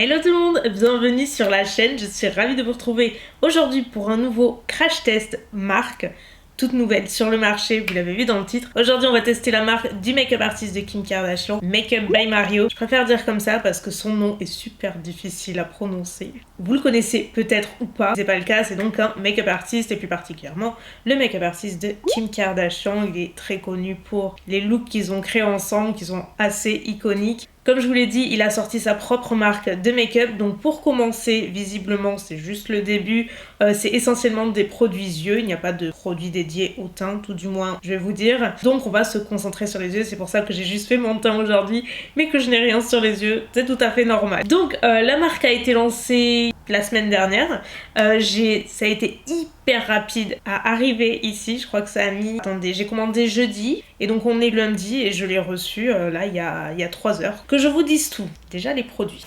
Hello tout le monde, bienvenue sur la chaîne, je suis ravie de vous retrouver aujourd'hui pour un nouveau crash test marque, toute nouvelle sur le marché, vous l'avez vu dans le titre. Aujourd'hui on va tester la marque du make-up artiste de Kim Kardashian, Makeup by Mario. Je préfère dire comme ça parce que son nom est super difficile à prononcer. Vous le connaissez peut-être ou pas, si c'est pas le cas, c'est donc un make-up artiste et plus particulièrement le make-up artiste de Kim Kardashian. Il est très connu pour les looks qu'ils ont créés ensemble, qui sont assez iconiques. Comme je vous l'ai dit, il a sorti sa propre marque de make-up. Donc pour commencer, visiblement, c'est juste le début. C'est essentiellement des produits yeux. Il n'y a pas de produits dédiés au teint, tout du moins, je vais vous dire. Donc on va se concentrer sur les yeux. C'est pour ça que j'ai juste fait mon teint aujourd'hui, mais que je n'ai rien sur les yeux. C'est tout à fait normal. Donc la marque a été lancée la semaine dernière. Ça a été hyper rapide à arriver ici. Je crois que ça a mis... Attendez, j'ai commandé jeudi. Et donc on est lundi et je l'ai reçu là il y a 3 heures. Que je vous dise tout. Déjà les produits.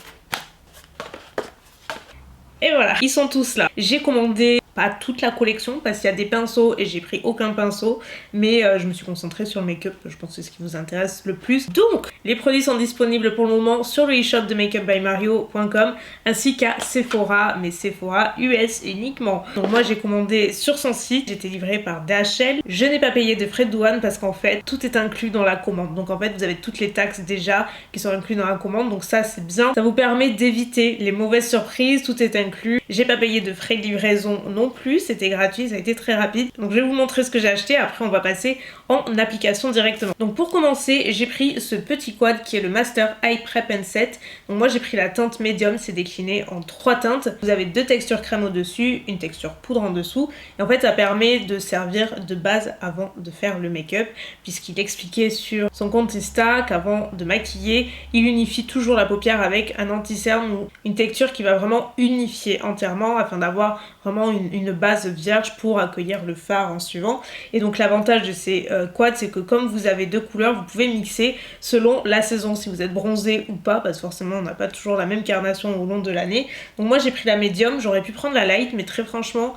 Et voilà, ils sont tous là. J'ai commandé pas toute la collection parce qu'il y a des pinceaux et j'ai pris aucun pinceau, mais je me suis concentrée sur le make-up, je pense que c'est ce qui vous intéresse le plus. Donc les produits sont disponibles pour le moment sur le e-shop de makeupbymario.com ainsi qu'à Sephora, mais Sephora US uniquement. Donc moi j'ai commandé sur son site, j'ai été livrée par DHL. Je n'ai pas payé de frais de douane parce qu'en fait tout est inclus dans la commande. Donc en fait vous avez toutes les taxes déjà qui sont incluses dans la commande, donc ça c'est bien. Ça vous permet d'éviter les mauvaises surprises, tout est inclus. J'ai pas payé de frais de livraison non plus, c'était gratuit, ça a été très rapide. Donc je vais vous montrer ce que j'ai acheté, après on va passer en application directement. Donc pour commencer, j'ai pris ce petit quad qui est le Master Eye Prep and Set. Donc moi j'ai pris la teinte médium, c'est décliné en 3 teintes. Vous avez 2 textures crème au-dessus, une texture poudre en dessous. Et en fait ça permet de servir de base avant de faire le make-up, puisqu'il expliquait sur son compte Insta qu'avant de maquiller, il unifie toujours la paupière avec un anti-cerne ou une texture qui va vraiment unifier entièrement afin d'avoir vraiment une base vierge pour accueillir le fard en suivant. Et donc l'avantage de ces quads, c'est que comme vous avez 2 couleurs, vous pouvez mixer selon la saison, si vous êtes bronzé ou pas, parce que forcément on n'a pas toujours la même carnation au long de l'année. Donc moi j'ai pris la médium, j'aurais pu prendre la light, mais très franchement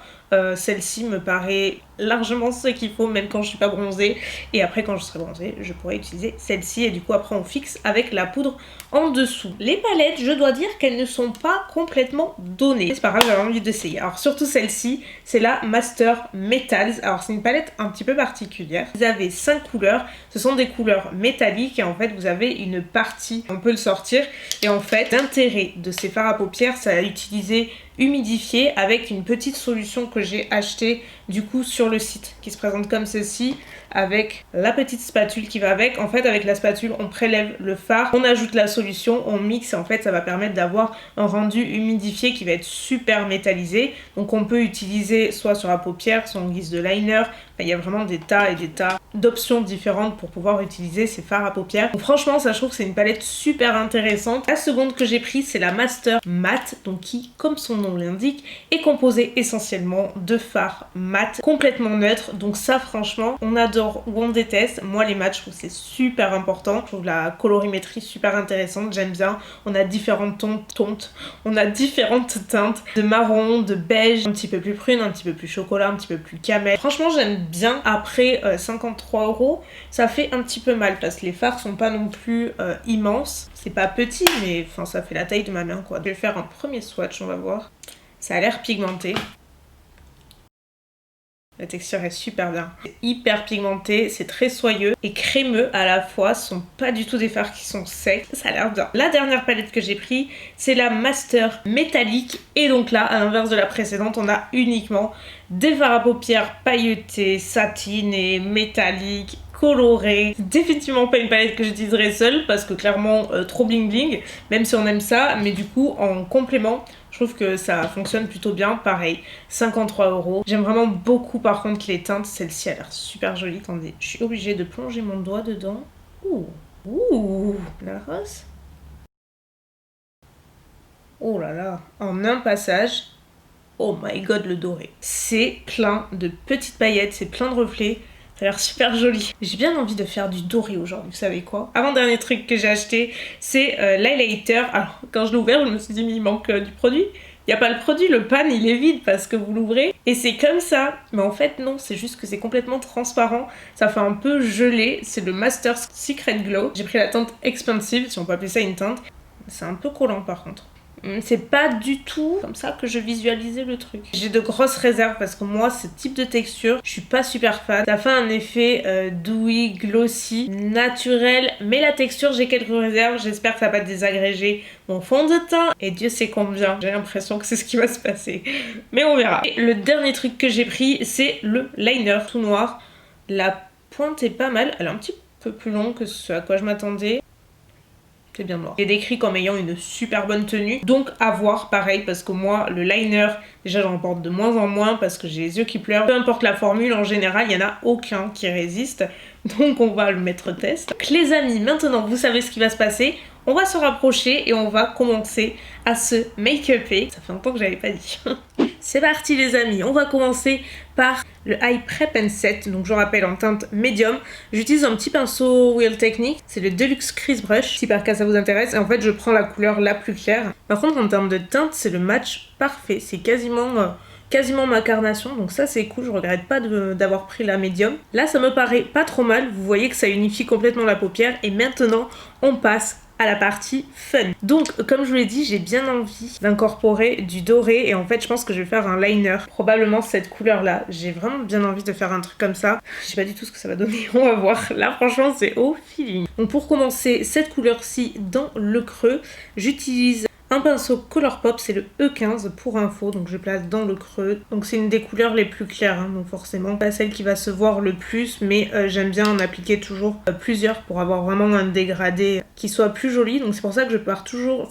celle-ci me paraît largement ce qu'il faut même quand je suis pas bronzée, et après quand je serai bronzée je pourrais utiliser celle-ci et du coup après on fixe avec la poudre en dessous. Les palettes, je dois dire qu'elles ne sont pas complètement données, c'est pas grave, j'avais envie d'essayer. Alors surtout celle-ci, c'est la Master Metals. Alors c'est une palette un petit peu particulière. Vous avez 5 couleurs, ce sont des couleurs métalliques et en fait vous avez une partie, on peut le sortir, et en fait l'intérêt de ces fards à paupières, c'est à utiliser humidifié avec une petite solution que j'ai achetée du coup sur le site, qui se présente comme ceci avec la petite spatule qui va avec. En fait avec la spatule on prélève le fard, on ajoute la solution, on mixe et en fait ça va permettre d'avoir un rendu humidifié qui va être super métallisé. Donc on peut utiliser soit sur la paupière, soit en guise de liner. Enfin, il y a vraiment des tas et des tas d'options différentes pour pouvoir utiliser ces fards à paupières. Donc franchement ça, je trouve que c'est une palette super intéressante. La seconde que j'ai prise c'est la Master Matte, donc qui comme son nom l'indique est composée essentiellement de fards mat complètement neutres. Donc ça franchement on adore ou on déteste. Moi les mats je trouve que c'est super important, je trouve la colorimétrie super intéressante, j'aime bien. On a différentes tontes, on a différentes teintes de marron, de beige, un petit peu plus prune, un petit peu plus chocolat, un petit peu plus camel. Franchement j'aime bien. Après 53 €, ça fait un petit peu mal parce que les fards sont pas non plus immenses. C'est pas petit mais enfin ça fait la taille de ma main quoi. Je vais faire un premier swatch, on va voir. Ça a l'air pigmenté. La texture est super bien. C'est hyper pigmenté, c'est très soyeux et crémeux à la fois. Ce sont pas du tout des fards qui sont secs. Ça a l'air bien. La dernière palette que j'ai pris, c'est la Master Métallique. Et donc là, à l'inverse de la précédente, on a uniquement des fards à paupières pailletés, satinés, métalliques, coloré. C'est définitivement pas une palette que j'utiliserai seule parce que clairement trop bling bling, même si on aime ça, mais du coup en complément je trouve que ça fonctionne plutôt bien. Pareil, 53 €. J'aime vraiment beaucoup par contre les teintes. Celle-ci a l'air super jolie. Attendez, je suis obligée de plonger mon doigt dedans. Ouh, la rose. Oh là là, en un passage. Oh my god, le doré. C'est plein de petites paillettes, c'est plein de reflets. Ça a l'air super joli. J'ai bien envie de faire du doré aujourd'hui, vous savez quoi? Avant-dernier truc que j'ai acheté, c'est l'highlighter. Alors, quand je l'ai ouvert, je me suis dit, mais il manque du produit. Il n'y a pas le produit, le pan il est vide parce que vous l'ouvrez et c'est comme ça. Mais en fait non, c'est juste que c'est complètement transparent. Ça fait un peu gelé. C'est le Master Secret Glow. J'ai pris la teinte Expansive, si on peut appeler ça une teinte. C'est un peu collant par contre. C'est pas du tout comme ça que je visualisais le truc. J'ai de grosses réserves parce que moi, ce type de texture, je suis pas super fan. Ça fait un effet dewy, glossy, naturel, mais la texture, j'ai quelques réserves. J'espère que ça va pas désagréger mon fond de teint. Et Dieu sait combien. J'ai l'impression que c'est ce qui va se passer. Mais on verra. Et le dernier truc que j'ai pris, c'est le liner tout noir. La pointe est pas mal. Elle est un petit peu plus longue que ce à quoi je m'attendais. C'est bien noir. Il est décrit comme ayant une super bonne tenue. Donc à voir, pareil, parce que moi, le liner, déjà j'en porte de moins en moins parce que j'ai les yeux qui pleurent. Peu importe la formule, en général, il n'y en a aucun qui résiste. Donc on va le mettre au test. Donc les amis, maintenant vous savez ce qui va se passer. On va se rapprocher et on va commencer à se make-upper. Ça fait longtemps que je l'avais pas dit. C'est parti les amis, on va commencer par le Eye Prep and Set. Donc je rappelle en teinte médium. J'utilise un petit pinceau Real Techniques, c'est le Deluxe Crease Brush, si par cas ça vous intéresse. Et en fait je prends la couleur la plus claire. Par contre en termes de teinte, c'est le match parfait. C'est quasiment ma carnation, donc ça c'est cool, je regrette pas d'avoir pris la médium. Là ça me paraît pas trop mal, vous voyez que ça unifie complètement la paupière et maintenant on passe à la partie fun. Donc comme je vous l'ai dit, j'ai bien envie d'incorporer du doré et en fait je pense que je vais faire un liner, probablement cette couleur là. J'ai vraiment bien envie de faire un truc comme ça. Je sais pas du tout ce que ça va donner, on va voir. Là franchement c'est au feeling. Donc pour commencer cette couleur-ci dans le creux, j'utilise un pinceau Colourpop, c'est le E15 pour info, donc je place dans le creux. Donc c'est une des couleurs les plus claires, hein, donc forcément pas celle qui va se voir le plus, mais j'aime bien en appliquer toujours plusieurs pour avoir vraiment un dégradé qui soit plus joli. Donc c'est pour ça que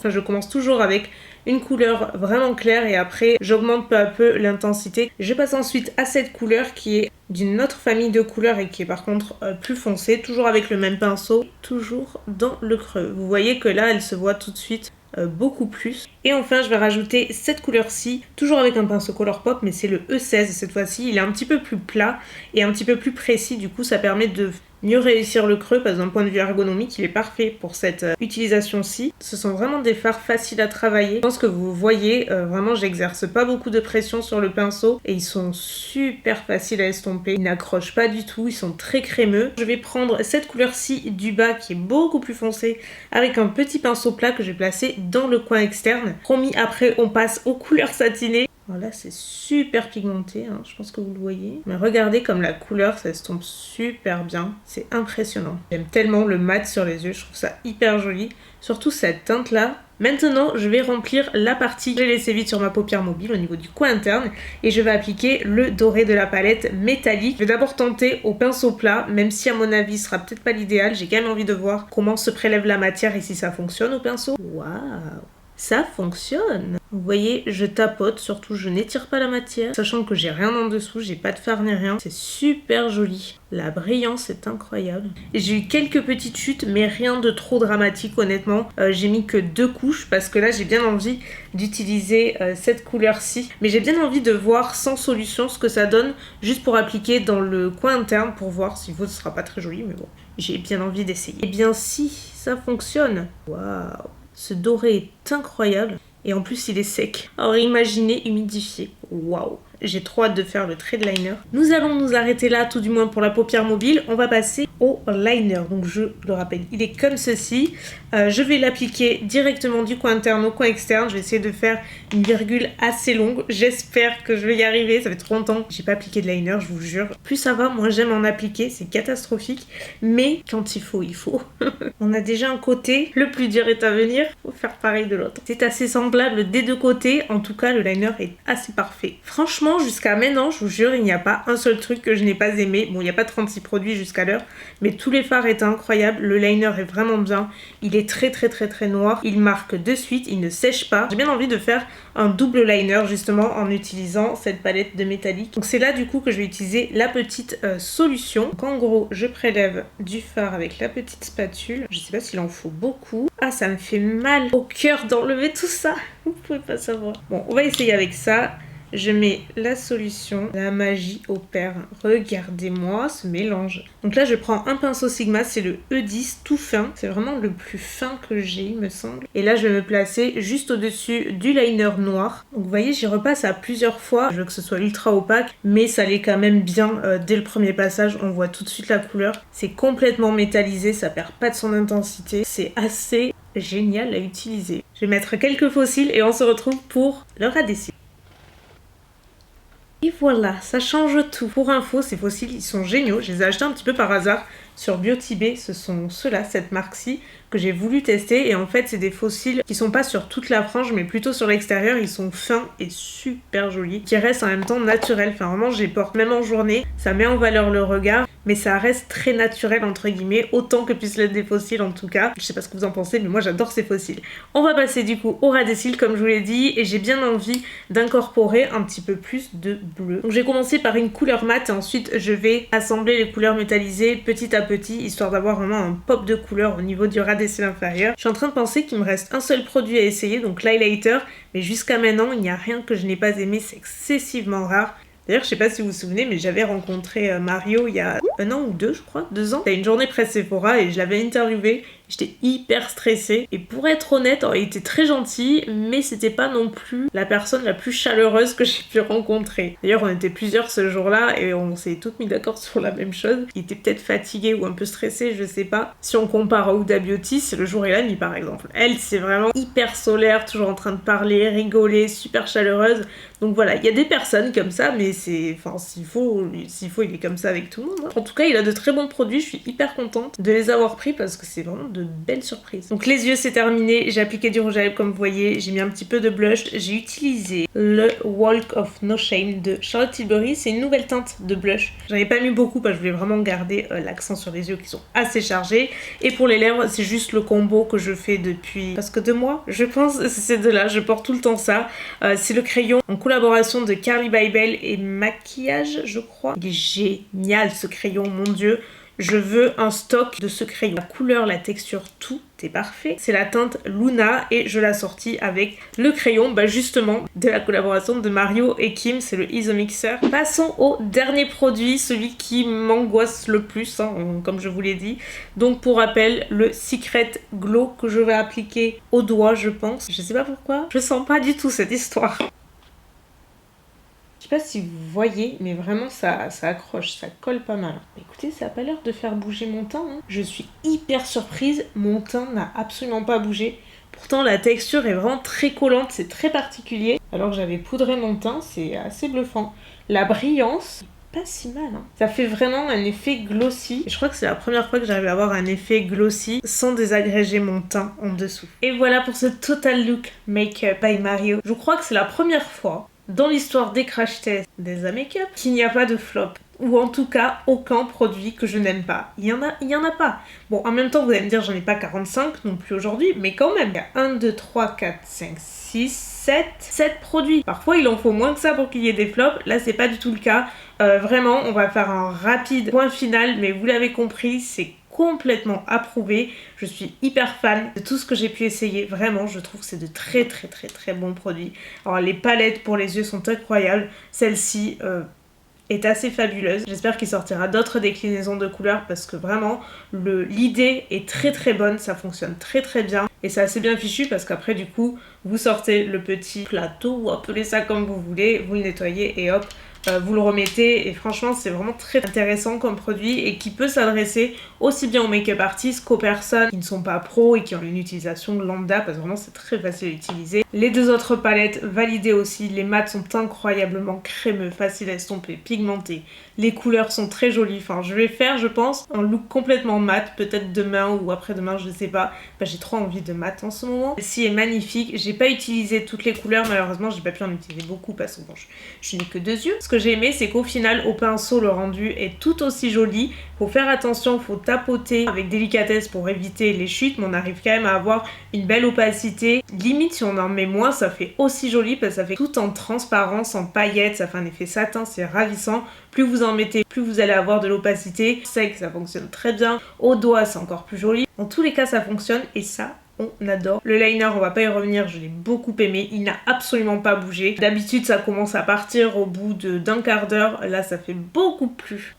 je commence toujours avec une couleur vraiment claire et après j'augmente peu à peu l'intensité. Je passe ensuite à cette couleur qui est d'une autre famille de couleurs et qui est par contre plus foncée, toujours avec le même pinceau, toujours dans le creux. Vous voyez que là elle se voit tout de suite beaucoup plus. Et enfin je vais rajouter cette couleur-ci, toujours avec un pinceau Colourpop, mais c'est le E16 cette fois-ci. Il est un petit peu plus plat et un petit peu plus précis, du coup ça permet de mieux réussir le creux parce que d'un point de vue ergonomique il est parfait pour cette utilisation-ci. Ce sont vraiment des fards faciles à travailler. Je pense que vous voyez, vraiment j'exerce pas beaucoup de pression sur le pinceau et ils sont super faciles à estomper. Ils n'accrochent pas du tout, ils sont très crémeux. Je vais prendre cette couleur-ci du bas qui est beaucoup plus foncée avec un petit pinceau plat que je vais placer dans le coin externe. Promis, après on passe aux couleurs satinées. Voilà, c'est super pigmenté, hein, je pense que vous le voyez. Mais regardez comme la couleur, ça estompe super bien. C'est impressionnant. J'aime tellement le mat sur les yeux, je trouve ça hyper joli. Surtout cette teinte-là. Maintenant, je vais remplir la partie que j'ai laissée vide sur ma paupière mobile au niveau du coin interne. Et je vais appliquer le doré de la palette métallique. Je vais d'abord tenter au pinceau plat, même si à mon avis ce sera peut-être pas l'idéal. J'ai quand même envie de voir comment se prélève la matière et si ça fonctionne au pinceau. Waouh! Ça fonctionne. Vous voyez, je tapote, surtout je n'étire pas la matière, sachant que j'ai rien en dessous, j'ai pas de fard ni rien. C'est super joli. La brillance est incroyable. J'ai eu quelques petites chutes, mais rien de trop dramatique honnêtement. J'ai mis que 2 couches parce que là j'ai bien envie d'utiliser cette couleur-ci. Mais j'ai bien envie de voir sans solution ce que ça donne, juste pour appliquer dans le coin interne pour voir si ce sera pas très joli, mais bon, j'ai bien envie d'essayer. Et bien si, ça fonctionne. Waouh! Ce doré est incroyable et en plus il est sec. Alors imaginez humidifié. Waouh! J'ai trop hâte de faire le trait de liner. Nous allons nous arrêter là, tout du moins pour la paupière mobile. On va passer au liner. Donc je le rappelle, il est comme ceci. Je vais l'appliquer directement du coin interne au coin externe. Je vais essayer de faire une virgule assez longue. J'espère que je vais y arriver. Ça fait trop longtemps que j'ai pas appliqué de liner, je vous jure. Plus ça va, moins j'aime en appliquer. C'est catastrophique. Mais quand il faut, il faut. On a déjà un côté. Le plus dur est à venir. Faut faire pareil de l'autre. C'est assez semblable des deux côtés. En tout cas, le liner est assez parfait. Franchement, jusqu'à maintenant, je vous jure, il n'y a pas un seul truc que je n'ai pas aimé. Bon, il n'y a pas 36 produits jusqu'à l'heure, mais tous les fards étaient incroyables. Le liner est vraiment bien. Il est très noir. Il marque de suite, il ne sèche pas. J'ai bien envie de faire un double liner justement en utilisant cette palette de métallique. Donc c'est là du coup que je vais utiliser la petite solution. Donc en gros, je prélève du fard avec la petite spatule. Je sais pas s'il en faut beaucoup. Ah, ça me fait mal au cœur d'enlever tout ça. Vous pouvez pas savoir. Bon, on va essayer avec ça. Je mets la solution, la magie opère. Regardez-moi ce mélange. Donc là, je prends un pinceau Sigma, c'est le E10 tout fin. C'est vraiment le plus fin que j'ai, il me semble. Et là, je vais me placer juste au-dessus du liner noir. Donc vous voyez, j'y repasse à plusieurs fois. Je veux que ce soit ultra opaque, mais ça l'est quand même bien dès le premier passage. On voit tout de suite la couleur. C'est complètement métallisé, ça perd pas de son intensité. C'est assez génial à utiliser. Je vais mettre quelques faux cils et on se retrouve pour le ras des cils. Et voilà, ça change tout. Pour info, ces faux cils, ils sont géniaux. Je les ai achetés un petit peu par hasard sur Biotibé. Ce sont ceux-là, cette marque-ci, que j'ai voulu tester. Et en fait, c'est des faux cils qui sont pas sur toute la frange, mais plutôt sur l'extérieur. Ils sont fins et super jolis, qui restent en même temps naturels. Enfin, vraiment, je les porte même en journée. Ça met en valeur le regard, mais ça reste très naturel, entre guillemets, autant que puissent l'être des faux cils en tout cas. Je sais pas ce que vous en pensez, mais moi j'adore ces faux cils. On va passer du coup au ras des cils, comme je vous l'ai dit, et j'ai bien envie d'incorporer un petit peu plus de bleu. Donc j'ai commencé par une couleur mate, et ensuite je vais assembler les couleurs métallisées petit à petit, histoire d'avoir vraiment un pop de couleur au niveau du ras des cils inférieur. Je suis en train de penser qu'il me reste un seul produit à essayer, donc l'highlighter, mais jusqu'à maintenant, il n'y a rien que je n'ai pas aimé, c'est excessivement rare. D'ailleurs, je sais pas si vous vous souvenez, mais j'avais rencontré Mario il y a 1 an ou 2, je crois, 2 ans. C'était une journée presse Sephora et je l'avais interviewé. J'étais hyper stressée. Et pour être honnête, il était très gentil, mais c'était pas non plus la personne la plus chaleureuse que j'ai pu rencontrer. D'ailleurs, on était plusieurs ce jour-là et on s'est toutes mis d'accord sur la même chose. Il était peut-être fatigué ou un peu stressé, je sais pas. Si on compare à Huda Beauty, c'est le jour et la nuit par exemple. Elle, c'est vraiment hyper solaire, toujours en train de parler, rigoler, super chaleureuse. Donc voilà, il y a des personnes comme ça, mais c'est... Enfin, s'il faut, il est comme ça avec tout le monde. En tout cas, il a de très bons produits, je suis hyper contente de les avoir pris parce que c'est vraiment de belles surprises. Donc les yeux, c'est terminé. J'ai appliqué du rouge à lèvres comme vous voyez. J'ai mis un petit peu de blush. J'ai utilisé le Walk of No Shame de Charlotte Tilbury. C'est une nouvelle teinte de blush. J'en ai pas mis beaucoup parce que je voulais vraiment garder l'accent sur les yeux qui sont assez chargés. Et pour les lèvres, c'est juste le combo que je fais depuis presque 2 mois. Je pense c'est ces deux-là. Je porte tout le temps ça. C'est le crayon en collaboration de Carly Bybel et Maquillage, je crois. Il est génial ce crayon, mon dieu. Je veux un stock de ce crayon. La couleur, la texture, tout est parfait. C'est la teinte Luna et je l'ai sortie avec le crayon, justement, de la collaboration de Mario et Kim. C'est le Isomixer. Passons au dernier produit, celui qui m'angoisse le plus, comme je vous l'ai dit. Donc pour rappel, le Secret Glow que je vais appliquer au doigt, je pense. Je sais pas pourquoi. Je sens pas du tout cette histoire. Je sais pas si vous voyez, mais vraiment ça accroche, ça colle pas mal. Écoutez, ça a pas l'air de faire bouger mon teint. Je suis hyper surprise, mon teint n'a absolument pas bougé. Pourtant la texture est vraiment très collante, c'est très particulier. Alors que j'avais poudré mon teint, c'est assez bluffant. La brillance, pas si mal. Ça fait vraiment un effet glossy. Et je crois que c'est la première fois que j'arrive à avoir un effet glossy sans désagréger mon teint en dessous. Et voilà pour ce Total Look Makeup by Mario. Je crois que c'est la première fois dans l'histoire des crash tests des Make-up qu'il n'y a pas de flop. Ou en tout cas, aucun produit que je n'aime pas. Il y en a pas. Bon, en même temps, vous allez me dire, j'en ai pas 45 non plus aujourd'hui, mais quand même, il y a 1, 2, 3, 4, 5, 6, 7 produits. Parfois, il en faut moins que ça pour qu'il y ait des flops. Là, c'est pas du tout le cas. Vraiment, on va faire un rapide point final, mais vous l'avez compris, c'est complètement approuvé. Je suis hyper fan de tout ce que j'ai pu essayer. Vraiment, je trouve que c'est de très bons produits. Alors, les palettes pour les yeux sont incroyables. Celle-ci est assez fabuleuse. J'espère qu'il sortira d'autres déclinaisons de couleurs parce que vraiment, l'idée est très bonne. Ça fonctionne très bien. Et c'est assez bien fichu parce qu'après, du coup, vous sortez le petit plateau, ou appelez ça comme vous voulez, vous le nettoyez et hop, vous le remettez. Et franchement, c'est vraiment très intéressant comme produit et qui peut s'adresser aussi bien aux make-up artistes qu'aux personnes qui ne sont pas pros et qui ont une utilisation lambda parce que vraiment, c'est très facile à utiliser. Les 2 autres palettes validées aussi. Les mats sont incroyablement crémeux, faciles à estomper, pigmentés. Les couleurs sont très jolies. Enfin, je vais faire, je pense, un look complètement mat, peut-être demain ou après-demain, je sais pas. J'ai trop envie de mat en ce moment. Celle-ci est magnifique. J'ai pas utilisé toutes les couleurs, malheureusement, j'ai pas pu en utiliser beaucoup parce que bon, je n'ai que 2 yeux. Ce que j'ai aimé, c'est qu'au final, au pinceau, le rendu est tout aussi joli. Faut faire attention, faut tapoter avec délicatesse pour éviter les chutes, mais on arrive quand même à avoir une belle opacité. Limite, si on en met moins, ça fait aussi joli parce que ça fait tout en transparence, en paillettes, ça fait un effet satin, c'est ravissant. Plus vous en mettez, plus vous allez avoir de l'opacité. Je sais que ça fonctionne très bien. Au doigt, c'est encore plus joli. En tous les cas, ça fonctionne et ça, on adore. Le liner, on va pas y revenir, je l'ai beaucoup aimé. Il n'a absolument pas bougé. D'habitude, ça commence à partir au bout d'un quart d'heure. Là, ça fait beaucoup plus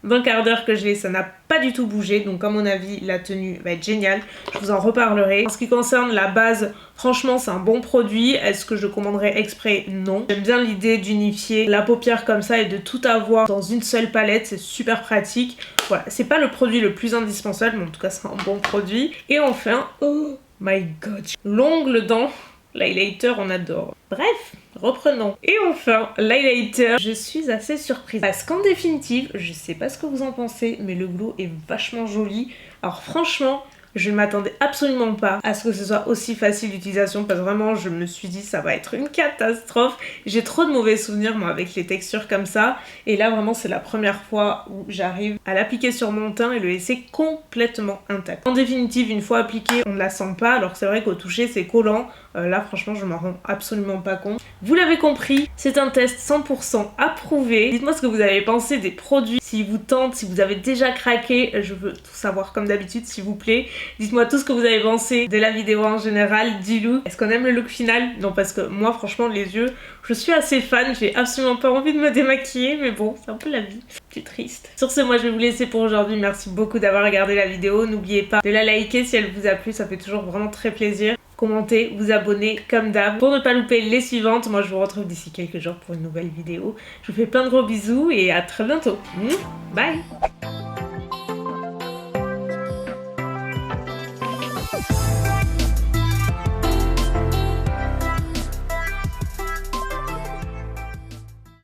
d'un quart d'heure que je l'ai, ça n'a pas du tout bougé, donc à mon avis la tenue va être géniale, je vous en reparlerai. En ce qui concerne la base, franchement c'est un bon produit. Est-ce que je commanderais exprès? Non. J'aime bien l'idée d'unifier la paupière comme ça et de tout avoir dans une seule palette, c'est super pratique. Voilà, c'est pas le produit le plus indispensable, mais en tout cas c'est un bon produit. Et enfin, oh my god, l'ongle dans l'highlighter, on adore. Bref, reprenons. Et enfin, l'highlighter, je suis assez surprise. Parce qu'en définitive, je sais pas ce que vous en pensez, mais le glow est vachement joli. Alors franchement, je ne m'attendais absolument pas à ce que ce soit aussi facile d'utilisation parce que vraiment je me suis dit ça va être une catastrophe. J'ai trop de mauvais souvenirs moi avec les textures comme ça et là vraiment c'est la première fois où j'arrive à l'appliquer sur mon teint et le laisser complètement intact. En définitive, une fois appliqué, on ne la sent pas alors que c'est vrai qu'au toucher c'est collant. Là franchement je m'en rends absolument pas compte. Vous l'avez compris, c'est un test 100% approuvé. Dites-moi ce que vous avez pensé des produits, s'ils vous tentent, si vous avez déjà craqué, je veux tout savoir comme d'habitude s'il vous plaît. Dites-moi tout ce que vous avez pensé de la vidéo en général, dis-le. Est-ce qu'on aime le look final? Non parce que moi franchement les yeux, je suis assez fan, j'ai absolument pas envie de me démaquiller mais bon c'est un peu la vie. C'est triste. Sur ce, moi je vais vous laisser pour aujourd'hui. Merci beaucoup d'avoir regardé la vidéo. N'oubliez pas de la liker si elle vous a plu, ça fait toujours vraiment très plaisir. Commentez, vous abonner comme d'hab pour ne pas louper les suivantes. Moi je vous retrouve d'ici quelques jours pour une nouvelle vidéo. Je vous fais plein de gros bisous et à très bientôt. Bye.